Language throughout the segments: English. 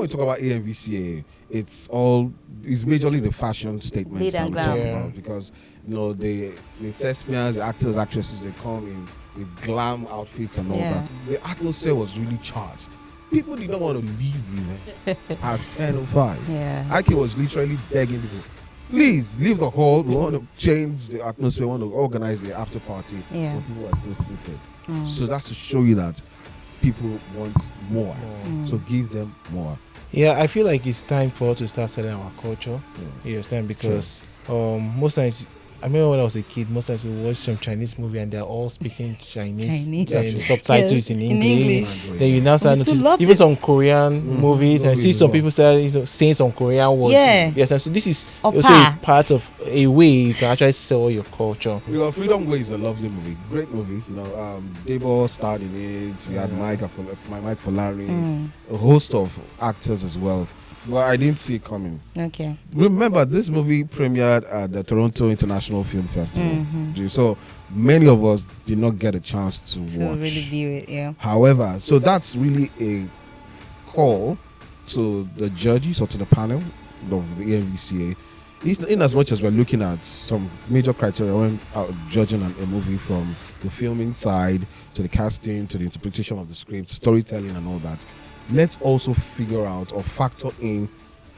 we talk about AMVCA, it's majorly the fashion statements Lead that and we talk glam. about, because the thespians, the actors, actresses, they come in with glam outfits and all Yeah. that. The atmosphere was really charged. People did not want to leave at 10:05. Yeah. Ike was literally begging people, please leave the hall. We want to change the atmosphere. We want to organize the after party. Yeah. But people are still seated. So that's to show you that people want more. So give them more. Yeah, I feel like it's time for us to start selling our culture. You understand? Because most times, I remember when I was a kid, most times we watch some Chinese movie and they're all speaking Chinese. Chinese. And the subtitles Yes, in in English. English. Then you now start We still noticing loved even it. some Korean movies and see Movies some as people start saying some Korean words. Yeah. Yes, and so this is Opa. also a part of a way you can actually sell your culture. Freedom Way is a lovely movie, great movie. Debo starred in it. We had Mike Folari, a host of actors as well. Well, I didn't see it coming. Okay. Remember, this movie premiered at the Toronto International Film Festival. So many of us did not get a chance to watch. really view it, yeah. However, so that's really a call to the judges or to the panel of the AMVCA. In as much as we're looking at some major criteria when judging a movie, from the filming side to the casting to the interpretation of the script, storytelling and all that, let's also figure out or factor in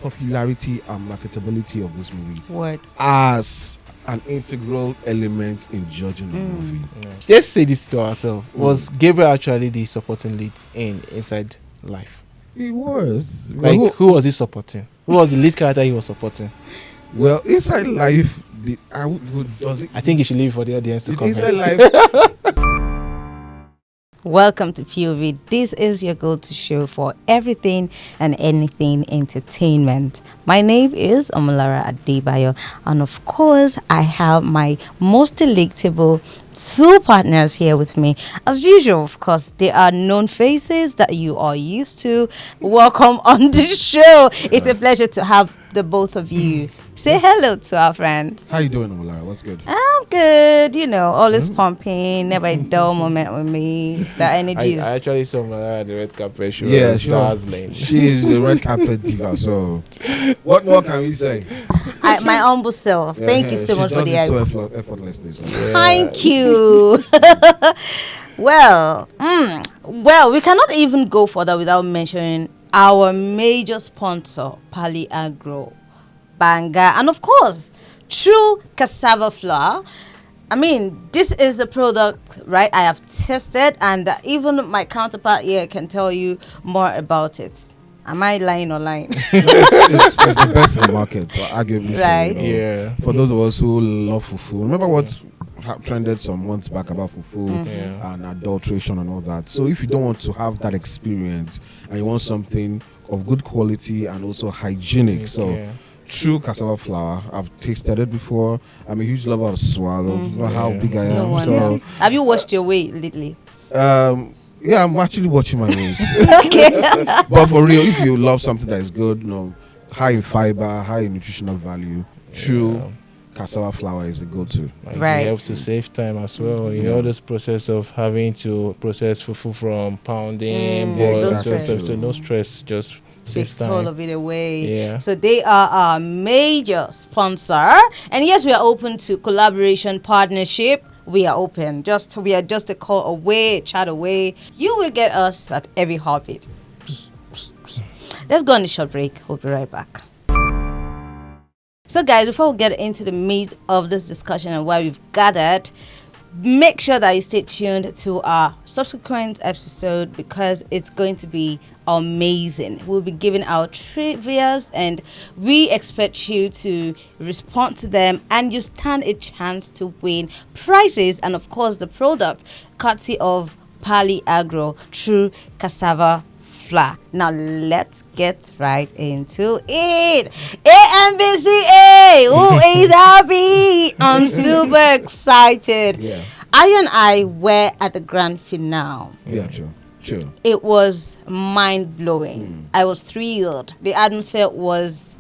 popularity and marketability of this movie Word. as an integral element in judging a movie. Let's say this to ourselves. Was Gabriel actually the supporting lead in Inside Life? It was. Like, who was he supporting? Who was the lead character he was supporting? Well, Inside Life, does it? I think you should leave it for the audience to comment. Inside Life. Welcome to POV. This is your go-to show for everything and anything entertainment. My name is Omolara Adebayo, and of course, I have my most delectable two partners here with me. As usual, of course, they are known faces that you are used to. Welcome on the show. It's a pleasure to have the both of you. Say hello to our friends. How you doing, Omolara? What's good? I'm good, always pumping, never a dull moment with me. The energy is I actually saw Malaya at the red carpet show. Yeah, Stars Lane. She is the red carpet diva. So, what more can we say? my humble self. Thank you so much for the effortlessly. So. Thank you. Well, we cannot even go further without mentioning our major sponsor, Pali Agro, Banga, and of course, True Cassava Flour. I mean, this is a product, right, I have tested, and even my counterpart here can tell you more about it. Am I lying or lying? It's the best in the market, arguably. Right. So, Yeah. For those of us who love fufu, remember what trended some months back about fufu and adulteration and all that. So if you don't want to have that experience and you want something of good quality and also hygienic, True cassava flour. I've tasted it before. I'm a huge lover of swallow. You know how big I No am. wonder. Have you washed your weight lately? Yeah, I'm actually watching my weight. Okay. But for real, if you love something that is good, high in fiber, high in nutritional value, True cassava flour is the go-to. Right. It helps to save time as well. You know, this process of having to process fufu from pounding, exactly. no stress, just Takes time. all of it away. Yeah. So they are our major sponsor, and yes, we are open to collaboration, partnership. We are open. We are just a call away, a chat away. You will get us at every heartbeat. Let's go on a short break. We'll be right back. So guys, before we get into the meat of this discussion and why we've gathered, make sure that you stay tuned to our subsequent episode because it's going to be amazing. We'll be giving out trivias and we expect you to respond to them, and you stand a chance to win prizes and of course the product courtesy of Pali Agro True Cassava Flour. Now let's get right into it. AMVCA, who is happy? I'm super excited. Yeah. I and I were at the grand finale. Yeah, true. It was mind-blowing. I was thrilled. The atmosphere was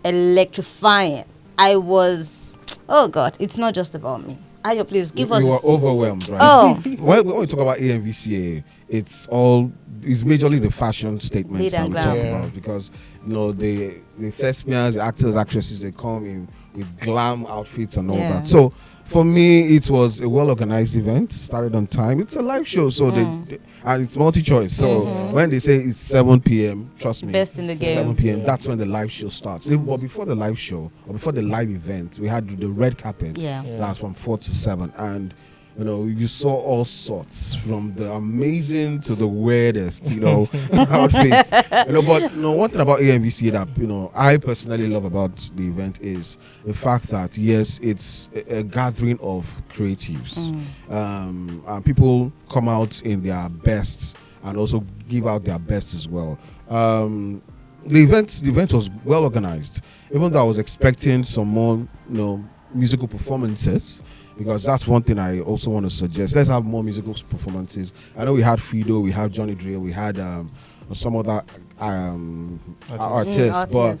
electrifying. Oh God, it's not just about me. Ayo, please give us. You were overwhelmed, right? Oh. When we talk about AMVCA, it's majorly the fashion statements Lead that and we glam. talk about, because the thespians, the actors, actresses, they come in with glam outfits and all Yeah. that. So for me, it was a well-organized event, started on time. It's a live show, so and it's multi-choice. So when they say it's 7 p.m., trust me, Best in the game. 7 p.m. That's when the live show starts. But before the live show, or before the live event, we had the red carpet. Yeah. That's from 4 to 7, and you saw all sorts, from the amazing to the weirdest, outfits. But one thing about AMVCA that I personally love about the event is the fact that yes, it's a gathering of creatives, and people come out in their best and also give out their best as well. The event was well organized, even though I was expecting some more musical performances, because that's one thing I also want to suggest. Let's have more musical performances. I know we had Fido, we had Johnny Drill, we had some other artists, but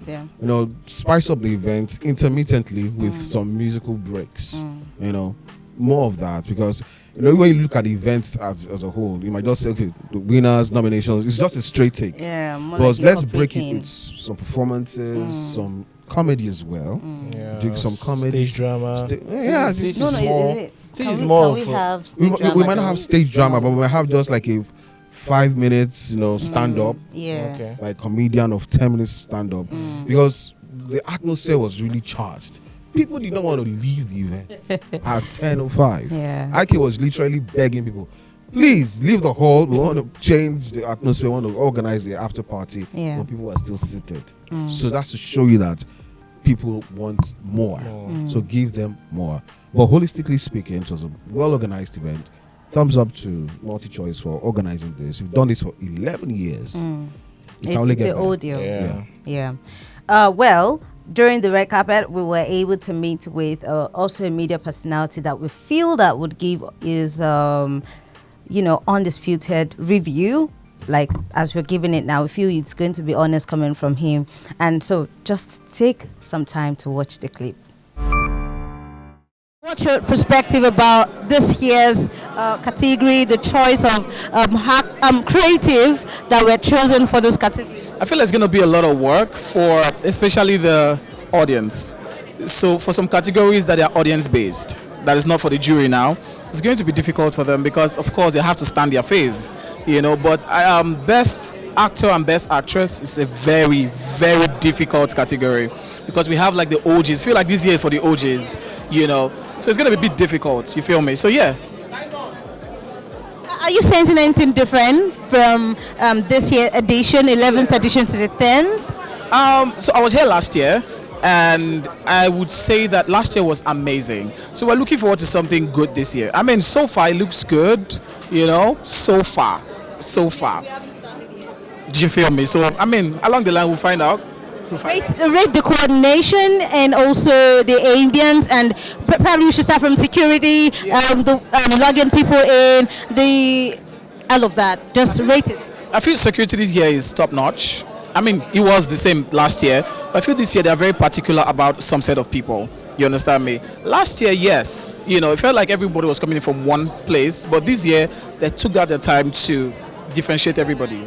spice up the event intermittently with some musical breaks. More of that, because when you look at the events as a whole, you might just say, okay, the winners, nominations, it's just a straight take. Yeah, more but like let's you're break it picking. with some performances, some comedy as well. Do some comedy, stage drama. stage Is it? Stage is Can more we for- have we stage drama might not have though? stage drama, but we might have just like a 5 minutes, stand up, Yeah. Okay. like comedian of 10 minutes stand up, because the atmosphere was really charged. People did not want to leave the event at 10:05. Yeah. Ike was literally begging people, please leave the hall. We want to change the atmosphere. We want to organize the after party. Yeah. But people were still seated. So that's to show you that people want more. So give them more. But holistically speaking, it was a well-organized event. Thumbs up to Multi-Choice for organizing this. We've done this for 11 years. You can only It's get an better. audio. Yeah. Yeah. Well, during the red carpet, we were able to meet with also a media personality that we feel that would give his, undisputed review. Like, as we're giving it now, we feel it's going to be honest coming from him. And so just take some time to watch the clip. What's your perspective about this year's category, the choice of creative that were chosen for this category? I feel it's going to be a lot of work for especially the audience. So for some categories that are audience based, that is not for the jury now, it's going to be difficult for them because of course they have to stand their fave, but best actor and best actress is a very, very difficult category because we have like the OGs. I feel like this year is for the OGs, so it's going to be a bit difficult, you feel me? So yeah. Are you sensing anything different from this year edition, 11th edition to the 10th? So I was here last year, and I would say that last year was amazing. So we're looking forward to something good this year. I mean, so far it looks good, so far. Do you feel me? So, I mean, along the line we'll find out. Rate the coordination and also the ambience, and probably we should start from security, logging people in, all of that. Just rate it. I feel security this year is top notch. I mean, it was the same last year, but I feel this year they are very particular about some set of people. You understand me? Last year, yes, it felt like everybody was coming in from one place, but this year they took out their time to differentiate everybody,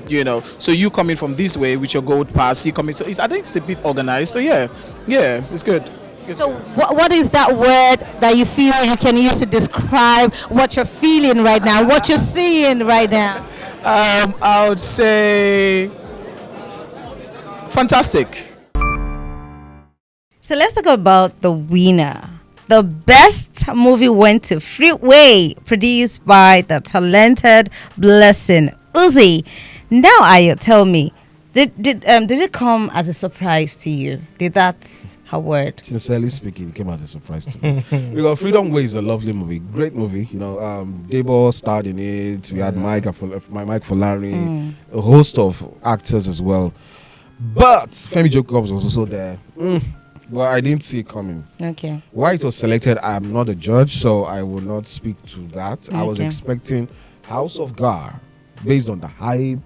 So you coming from this way with your gold pass, you coming. So I think it's a bit organized. So yeah, it's good. So what is that word that you feel you can use to describe what you're feeling right now, what you're seeing right now? I would say fantastic. So let's talk about the winner. The best movie went to Freeway, produced by the talented Blessing Uzi. Now, Ayo, tell me, did it come as a surprise to you? Did that her word? Sincerely speaking, it came as a surprise to me. Because Freedom Way is a lovely movie, great movie. Debo starred in it. We had Mike Folari, a host of actors as well. But Femi Jacobs was also there. But I didn't see it coming. Okay. Why it was selected, I'm not a judge, so I will not speak to that. I was Okay. expecting House of God, based on the hype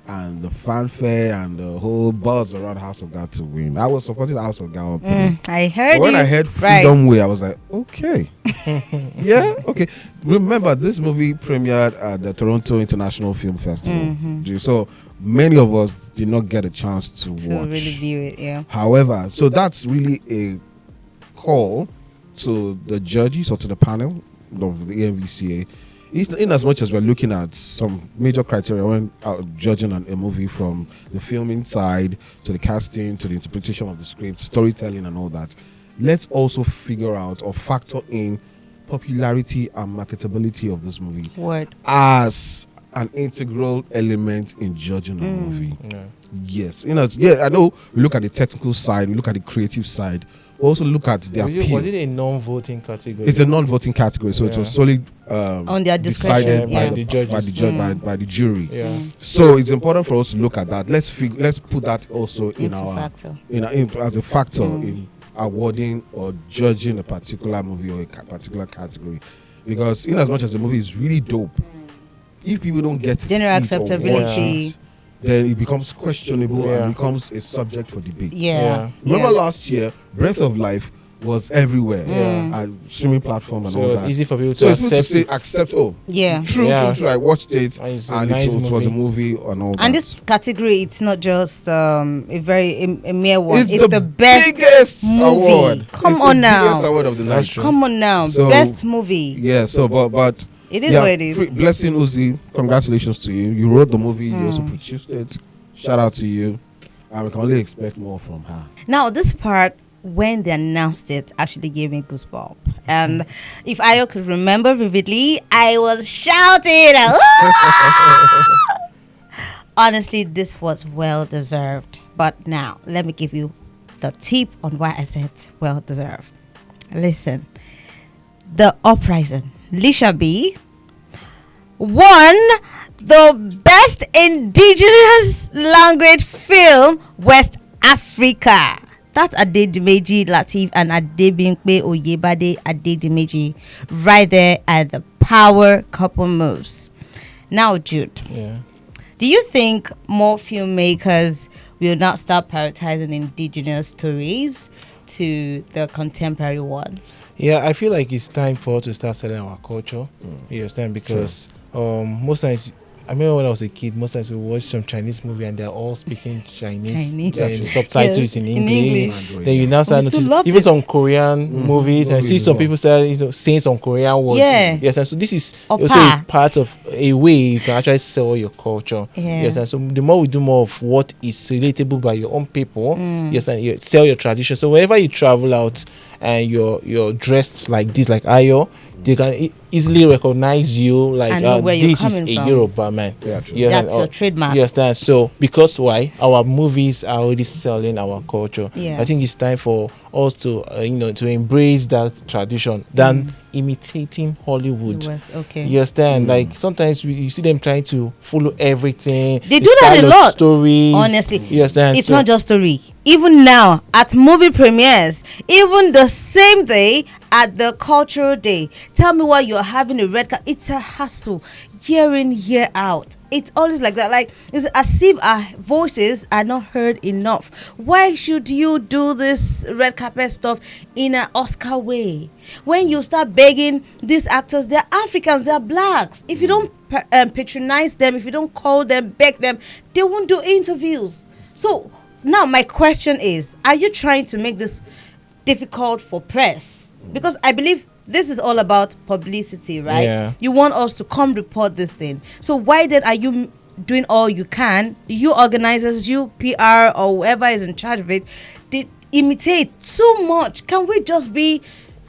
and the fanfare and the whole buzz around House of God to win. I was supporting House of God. I heard But when you. I heard Freedom Way, I was like, okay. Yeah, okay. Remember, this movie premiered at the Toronto International Film Festival. So many of us did not get a chance to watch. really view it, yeah. However, so that's really a call to the judges or to the panel of the AMVCA. In as much as we're looking at some major criteria when judging a movie, from the filming side to the casting to the interpretation of the script, storytelling and all that, let's also figure out or factor in popularity and marketability of this movie as an integral element in judging a movie. Yes, I know we look at the technical side, we look at the creative side, we also look at the appeal. Was it a non-voting category? It's a non-voting category, so it was solely on their discretion, decided by the judge, by the jury. So it's important for us to look at that. Let's put that also in as a factor in awarding or judging a particular movie or a particular category, because in as much as the movie is really dope, if people don't get to general see it or acceptability, watch it, then it becomes questionable and becomes a subject for debate. Remember last year, Breath of Life was everywhere, and streaming platform and all that. Easy for people to accept. Oh, true. I watched it, and it was a movie and all that. And this category, it's not just a mere one. It's the biggest movie award. Come on now, biggest award of the night. Come on now, So, best movie. Yeah. So, but it is what it is. Blessing Uzi, congratulations to you. You wrote the movie. You also produced it. Shout out to you. And we can only expect more from her. Now, this part, when they announced it, actually gave me goosebumps. And if I could remember vividly, I was shouting. Honestly, this was well deserved. But now, let me give you the tip on why I said well deserved. Listen, The Uprising, Lisha B won the Best Indigenous Language Film West Africa. That's Adedimeji Lateef and Adebimpe Oyebade Adedimeji right there at the Power Couple Moves. Now, Jude, do you think more filmmakers will not start prioritizing indigenous stories to the contemporary one? Yeah, I feel like it's time for us to start selling our culture. You understand? Because most times, I remember when I was a kid, most times we watch some Chinese movie and they're all speaking Chinese. And the subtitles in English. Then you now start noticing even some Korean movies and see some people start saying some Korean words. Yes, and so this is also a part of a way you can actually sell your culture. Yes, and so the more we do more of what is relatable by your own people, yes, and you sell your tradition. So whenever you travel out and you're dressed like this, like Ayo, they can easily recognize you, like this is a Yoruba man. That's your trademark. You understand? So because why? Our movies are already selling our culture. I think it's time for us to to embrace that tradition than imitating Hollywood. You understand? Like sometimes you see them trying to follow everything. They do that a lot. Stories. Honestly, you understand? It's not just story. Even now at movie premieres, even the same day at the cultural day, tell me why you're having a red carpet. It's a hassle year in, year out. It's always like that. Like, it's as if our voices are not heard enough. Why should you do this red carpet stuff in an Oscar way? When you start begging these actors, they're Africans, they're blacks. If you don't patronize them, if you don't call them, beg them, they won't do interviews. So now my question is, are you trying to make this difficult for press? Because I believe this is all about publicity, right? Yeah. You want us to come report this thing. So why then are you doing all you can? You organizers, you PR or whoever is in charge of it, they imitate too much. Can we just be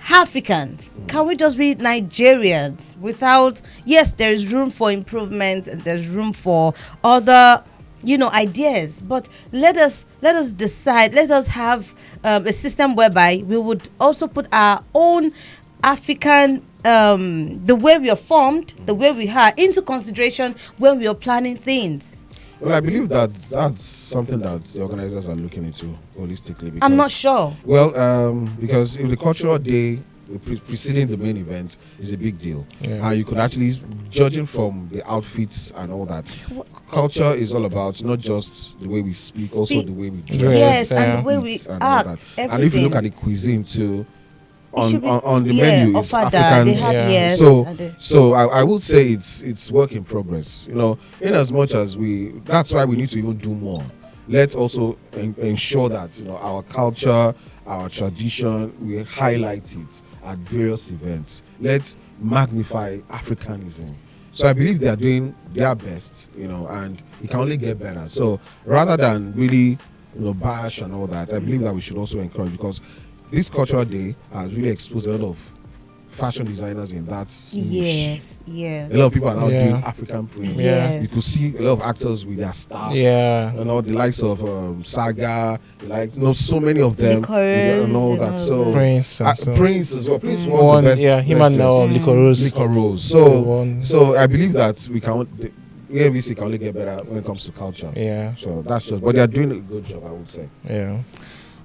Africans? Can we just be Nigerians without, yes, there is room for improvement and there's room for other ideas, but let us decide, let us have a system whereby we would also put our own African the way we are formed, the way we are, into consideration when we are planning things. Well, I believe that's something that the organizers are looking into holistically. I'm not sure. Well, because if the cultural day preceding the main event is a big deal. Yeah. And you could actually, judging from the outfits and all that, culture is all about not just the way we speak, also the way we dress. Yes, Yeah. and the way we eat and all that. act. And if you look everything. at the cuisine too, It should be- on the yeah, menu is ofada, African. they have, Yeah. yes, So and the- so I would say it's work in progress. You know, in as much as that's why we need to even do more. Let's also ensure that, you know, our culture, our tradition, we highlight it at various events. Let's magnify Africanism. So I believe they are doing their best, you know, and it can only get better. So rather than really, you know, bash and all that, I believe that we should also encourage, because this cultural day has really exposed a lot of fashion designers in that niche. Yes. A lot of people are now Yeah. doing African print. Yeah. You could see a lot of actors with their staff. Yeah. You know, the likes of Saga, like, you know, so many of them, Licorice and all and that. all So Prince and so. Prince as well. Prince won One, the best. yeah, him best and dress. Liquor Rose. Liquor Rose. One. So I believe that we can. The AMVC can only get better when it comes to culture. Yeah. So that's just. But they are doing a good job, I would say. Yeah.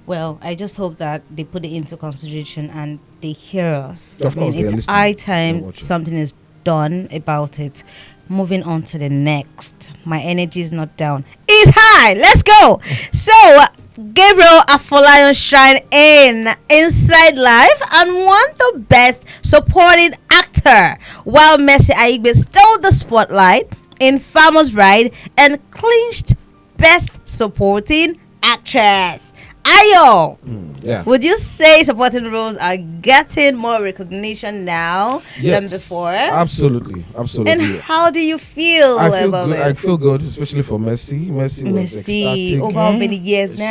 Well, I just hope that they put it into consideration and they hear us. Of course, they're it's listening. high They're time watching. something is done about it. Moving on to the next. My energy is not down. It's high. Let's go. So, Gabriel Afolayan shine in Inside Life and won the Best Supporting Actor, while Mercy Aigbe stole the spotlight in Farmer's Bride and clinched Best Supporting Actress. Ayo, Yeah. would you say supporting roles are getting more recognition now than before? Absolutely. And how do you feel I feel about good. I this? feel good, especially for Messi. Messi was Messi, ecstatic. over how many years now?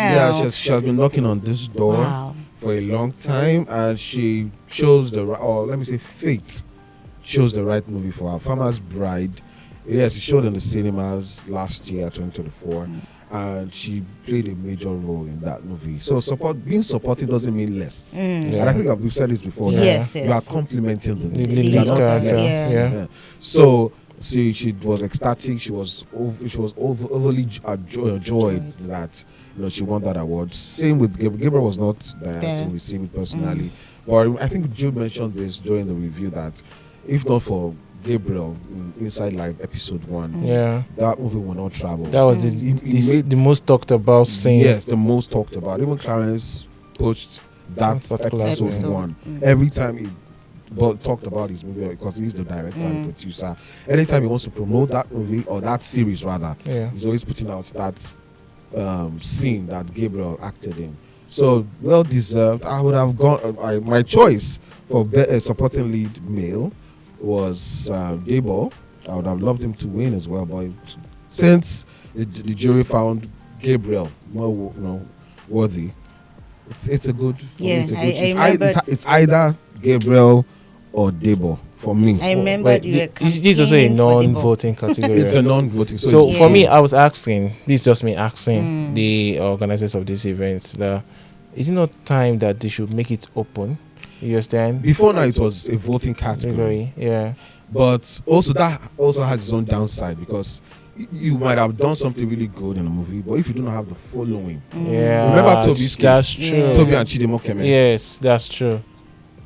Yeah, she has been knocking on this door Wow. for a long time, and she chose fate chose the right movie for her. Farmer's Bride. Yes, it showed in the cinemas last year, 2024. And she played a major role in that movie. So being supporting doesn't mean less. And I think we've said this before. Yeah. that Yes, you are complimenting the The lead. lead You are not character. less. Yeah. So she was ecstatic. She was overly joyed that, you know, she won that award. Same with Gabriel. Gabriel was not there to receive it personally, but I think Jude mentioned this during the review that if not for Gabriel in Inside Life episode 1, Yeah. that movie will not travel. That was the most talked about scene. Yes, the most talked about. Even Clarence pushed that particular episode scene. 1. Every time he talked about his movie, because he's the director and producer, anytime he wants to promote that movie or that series rather, Yeah. he's always putting out that scene that Gabriel acted in. So well deserved. I would have gone. My choice for supporting lead male was Debo. I would have loved him to win as well, but since the jury found Gabriel more, you know, worthy, it's a good. Yeah, it's a good I choice. remember- It's either Gabriel or Debo for me. I remember Wait, you were this is also a campaigning for Debo. non-voting category. It's a non-voting. So it's for Yeah. me, I was asking, this is just me asking the organizers of this event, is it not time that they should make it open? You understand? before now it was a voting category, Yeah. but also that also has its own downside, because you might have done something really good in a movie, but if you do not have the following, Yeah. Remember Toby's That's case? true. Yeah. Toby and Chidimo came in. Yes, that's true.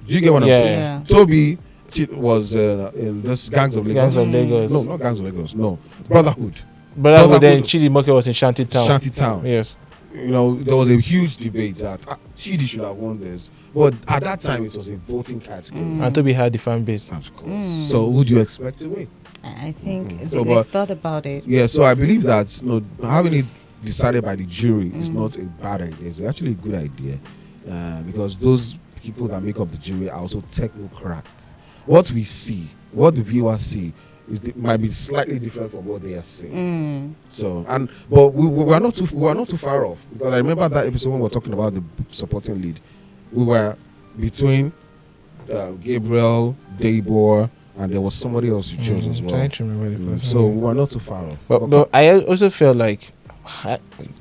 Do you get what I'm Yeah. saying? Yeah. Toby was in this Gangs of Lagos. Gangs of Lagos. No, not Gangs of Lagos. No, Brotherhood. But then Chidi Moke was in Shanty Town. Shanty Town. Yes. You know, there was a huge debate that Chidi should have won this, but at that time it was a voting category. And Toby had the fan base. Of course. So who do you expect to win? I think So, they but- thought about it. Yeah, so I believe that, you know, having it decided by the jury is not a bad idea. It's actually a good idea, because those people that make up the jury are also technocrats. What we see, what the viewers see, might be slightly different from what they are saying. So, but we are not too far off, because I remember that episode when we were talking about the supporting lead. We were between Gabriel, Debor, and there was somebody else you chose as well. Trying to remember the person. So we are not too far off. But I also felt like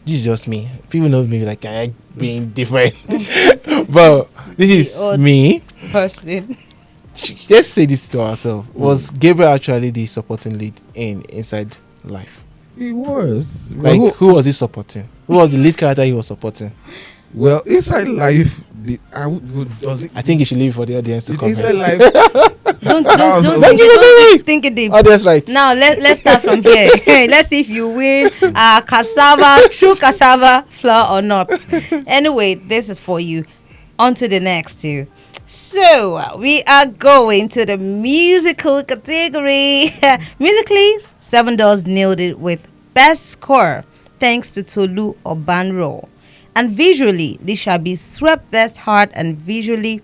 this is just me. People know me like I being different, but this is odd me. Person. Let's say this to ourselves: was Gabriel actually the supporting lead in Inside Life? He was. Like who was he supporting? Who was the lead character he was supporting? Well, Inside Life, Does it? I think you should leave it for the audience to comment. Is it like? don't think it deep. Oh, that's right. Now let's start from here. Let's see if you win cassava, true cassava flour or not. Anyway, this is for you. On to the next two. So we are going to the musical category. Musically, Seven Doors nailed it with best score thanks to Tolu Obanro. And visually, this shall be swept best art and visually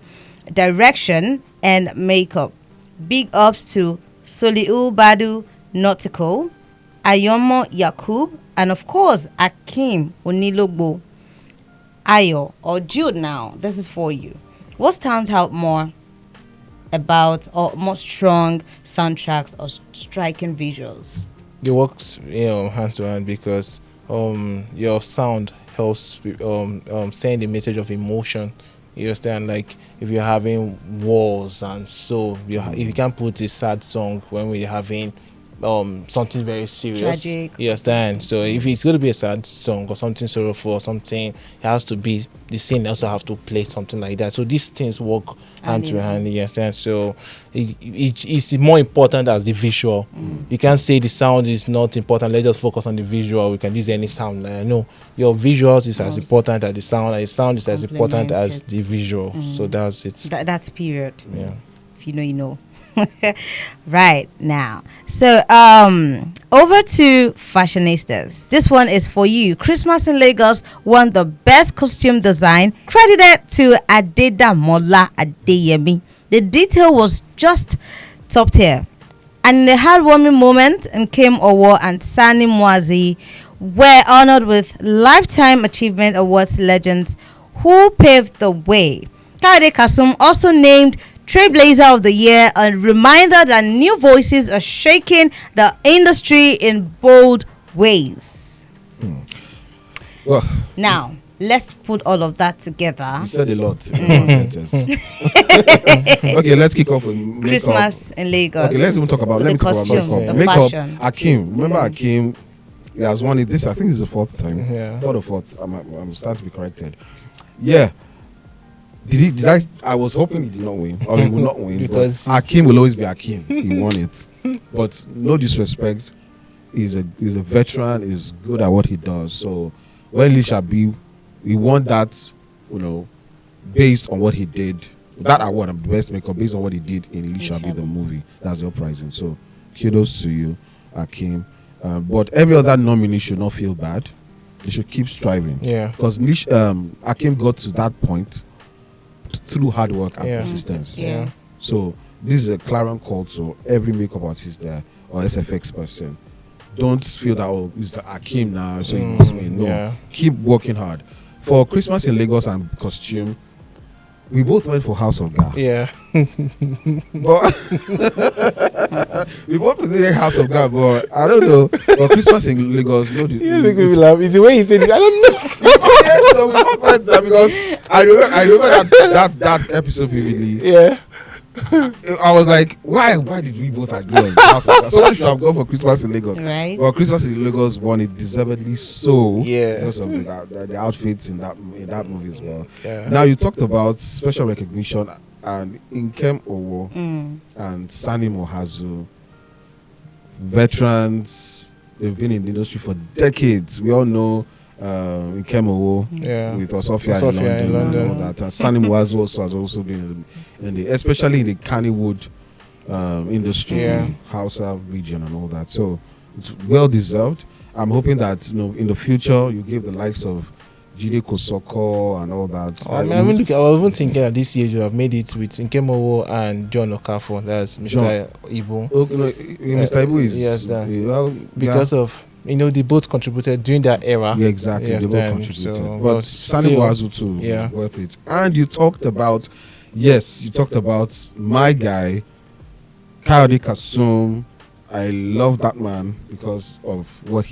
direction and makeup. Big ups to Soliu Badu Nautical, Ayomo Yakub, and of course Akim Onilogbo. Ayo or Jude, now this is for you. What stands out more about or more strong soundtracks or striking visuals? They worked, hands to hand because your sound helps send a message of emotion. You understand? Like if you're having wars and so if you can't put a sad song when we're having something very serious, tragic. You understand? So if it's going to be a sad song or something sorrowful or something, it has to be the scene also have to play something like that. So these things work hand to hand. You understand? So it's more important as the visual. You can't say the sound is not important. Let's just focus on the visual. We can use any sound. Like, no, your visuals is as important as the sound, and the sound is as important as the visual. So that's it. That's period. Yeah. If you know, you know. Right now, so over to fashionistas. This one is for you. Christmas in Lagos won the best costume design, credited to Adedamola Adeyemi. The detail was just top tier, and in the heartwarming moment, Nkem Owo and Sani Mwazi were honored with Lifetime Achievement Awards legends who paved the way. Kade Kasum also named Trailblazer of the Year, a reminder that new voices are shaking the industry in bold ways. Well, now, let's put all of that together. you said a lot in one sentence. Okay, let's kick off with makeup. Christmas in Lagos. Okay, let's even talk about. The Let me talk about costume, makeup. the Makeup. fashion. Akim, remember Akim? He has won it. This I think is the fourth time. Yeah. Third or fourth. I'm starting to be corrected. Yeah. Did I was hoping he did not win, or he will not win, Because but Akim will always be Akim. He won it. But no disrespect, he's a veteran, he's good at what he does. So when Lisha B, he won that, based on what he did. That award of the best makeup based on what he did in Lisha B, the movie. That's the uprising. So kudos to you, Akim. But every other nominee should not feel bad. They should keep striving. Yeah. Because Akim got to that point through hard work and Yeah. persistence. Yeah. So this is a clarion call to every makeup artist there or SFX person. Don't feel that it's Akim now, so he must win. No, Yeah. keep working hard. For Christmas in Lagos and costume, we both went for House of God. Yeah. But we both presented House of God, but I don't know. For Christmas in Lagos, no. You make me laugh. It's the way he said it. I don't know. Yes, so we both went there because I remember that episode vividly. Yeah. I was like, why did we both agree on House of God? Someone should have gone for Christmas in Lagos. Right. Well, Christmas in Lagos won it deservedly so. Yeah. Because of the outfits in that movie as well. Yeah. Now you talked about special recognition and Nkem Owo and Sani Mohazu, veterans. They've been in the industry for decades. We all know Nkem Owo with Osofia in London and all that. And Sani Mohazu also has also been especially in the Kannywood industry, Hausa region and all that. So it's well deserved. I'm hoping that in the future you give the likes of Jide Kosoko and all that. I was even thinking that this year you have made it with Nkemowo and John Okafor. That's Mr. Ibu. Mr. Ibu is because of they both contributed during that era. Yeah, exactly. They both contributed. So, but Sani Wazu too, worth it. And you talked about my guy, Kayode Kasum. I love that man because of what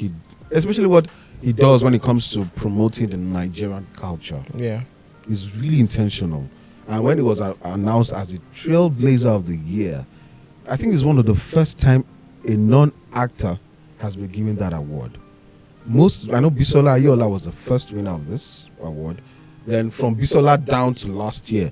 especially what he does when it comes to promoting the Nigerian culture. Yeah. It's really intentional. And when it was announced as the Trailblazer of the Year, I think it's one of the first time a non-actor has been given that award. I know Bisola Ayola was the first winner of this award, Then from Bisola down to last year,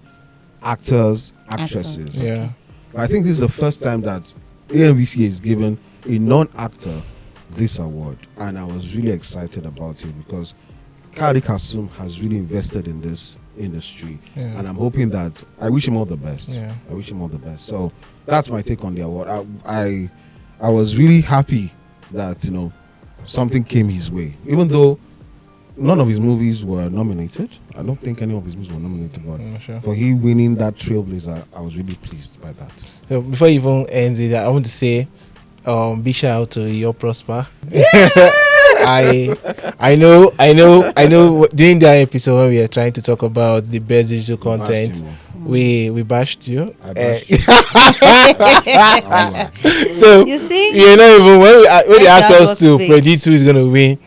actors, actresses. Yeah. I think this is the first time that AMVCA is given a non-actor this award, and I was really excited about it because Kari Kasum has really invested in this industry, and I'm hoping that I wish him all the best. Yeah. I wish him all the best. So that's my take on the award. I was really happy that something came his way, even though none of his movies were nominated. I don't think any of his movies were nominated, but for him winning that Trailblazer, I was really pleased by that. So before you even ends it, I want to say big shout out to Your Prosper. I know during that episode when we are trying to talk about the best digital content, we bashed you. I bashed you. So You see, you're not even when they ask us to speak. predict who is going to win,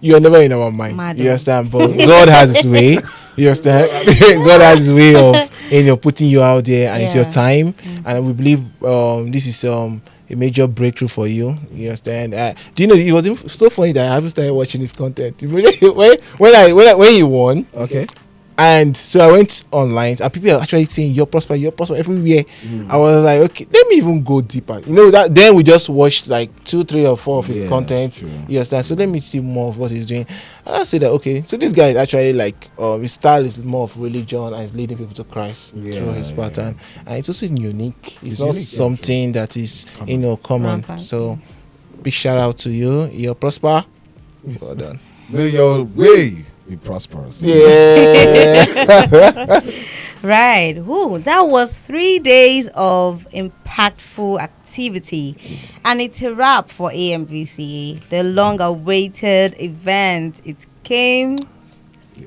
you're never in our mind. Madam. You understand? But God has his way. You understand? God has his way of putting you out there, and it's your time. And we believe this is a major breakthrough for you. You understand? Do you know it was so funny that I haven't started watching his content when he won. Okay. And so I went online, and people are actually saying Your Prosper everywhere. I was like, okay, let me even go deeper. That then we just watched like 2, 3, or 4 of his content. True. You understand? So let me see more of what he's doing. And I say that okay, so this guy is actually like his style is more of religion and is leading people to Christ through his pattern, and it's also unique. It's not unique, something that is common. Rampant. So big shout out to you, Your Prosper. Well done. May your way be prosperous. Yeah. right? Ooh, that was 3 days of impactful activity, and it's a wrap for AMVCA. The long-awaited event. It came.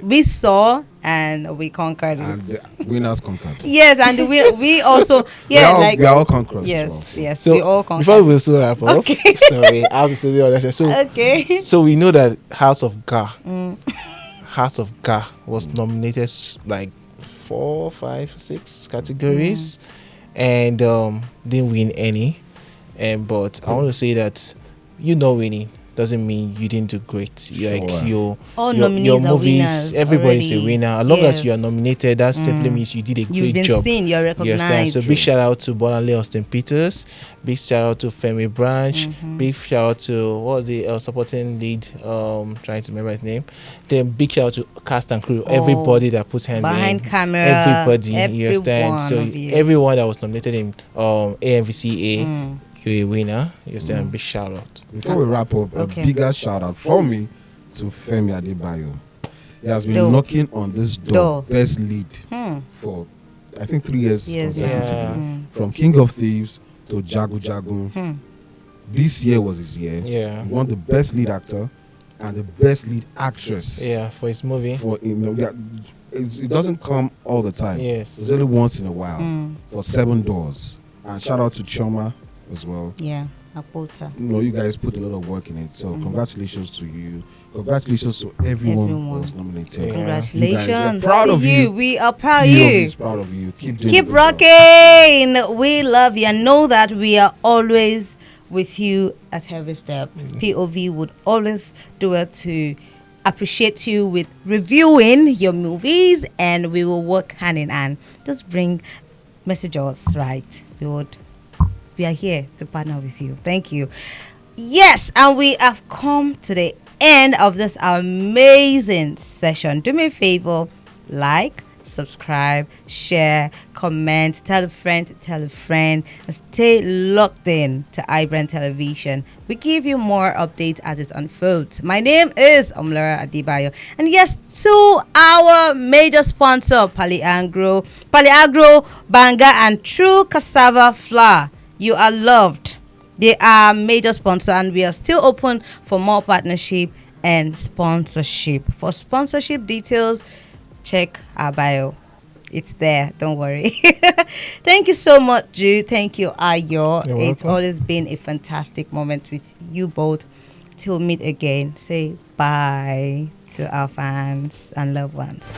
We saw and we conquered it. And the winners conquered. Yes, and we also we are all conquerors. yes, yes, So we all conquered. before we also wrap up, Okay. sorry, I have to say the other. So Okay. so we know that House of Ga was nominated like 4, 5, 6 categories, and didn't win any. But I want to say that winning doesn't mean you didn't do great. Like your nominees are winners everybody's already. a winner. As long as you are Yes. nominated, that simply means you did a You've great been job. seen, you're You understand? recognized. So big shout out to Bolanle Austin Peters. Big shout out to Femi Branch. Big shout out to what was the supporting lead? Trying to remember his name. Then big shout out to cast and crew. Everybody that puts hands Behind in. camera, Everybody. You understand? So everyone of you. everyone that was nominated in AMVCA, you're a winner. You understand? Big shout out. Before we wrap up, Okay. a bigger shout out for me to Femi Adebayo. He has been Door. knocking on this door, best lead for I think 3 years Yes, consecutively. yeah. From King of Thieves to Jagu Jagu. This year was his year. Yeah. He won the best lead actor and the best lead actress. Yeah, for his movie. It doesn't come all the time. Yes. It's only once in a while for 7 doors. And shout out to Choma as well. Yeah, Apota. You guys put a lot of work in it. So congratulations to you. Congratulations to everyone who was nominated. Yeah. Congratulations. You guys, we're proud to of you. you. We are proud of POV you. is proud of you. Keep doing Keep a good job. rocking. We love you. And know that we are always with you at every step. POV would always do it to appreciate you with reviewing your movies, and we will work hand in hand. Just bring messages, right? We are here to partner with you. Thank you. Yes, and we have come to the end of this amazing session. Do me a favor, like, subscribe, share, comment, tell a friend, and stay locked in to IBrand Television. We give you more updates as it unfolds. My name is Omlara Adebayo, and yes, to our major sponsor, Paliagro, Banga, and True Cassava Flour. You are loved. They are major sponsor, and we are still open for more partnership and sponsorship. For sponsorship details, check our bio. It's there. Don't worry. Thank you so much, Jude. Thank you, Ayo. You're It's welcome. always been a fantastic moment with you both. Till meet again. Say bye to our fans and loved ones.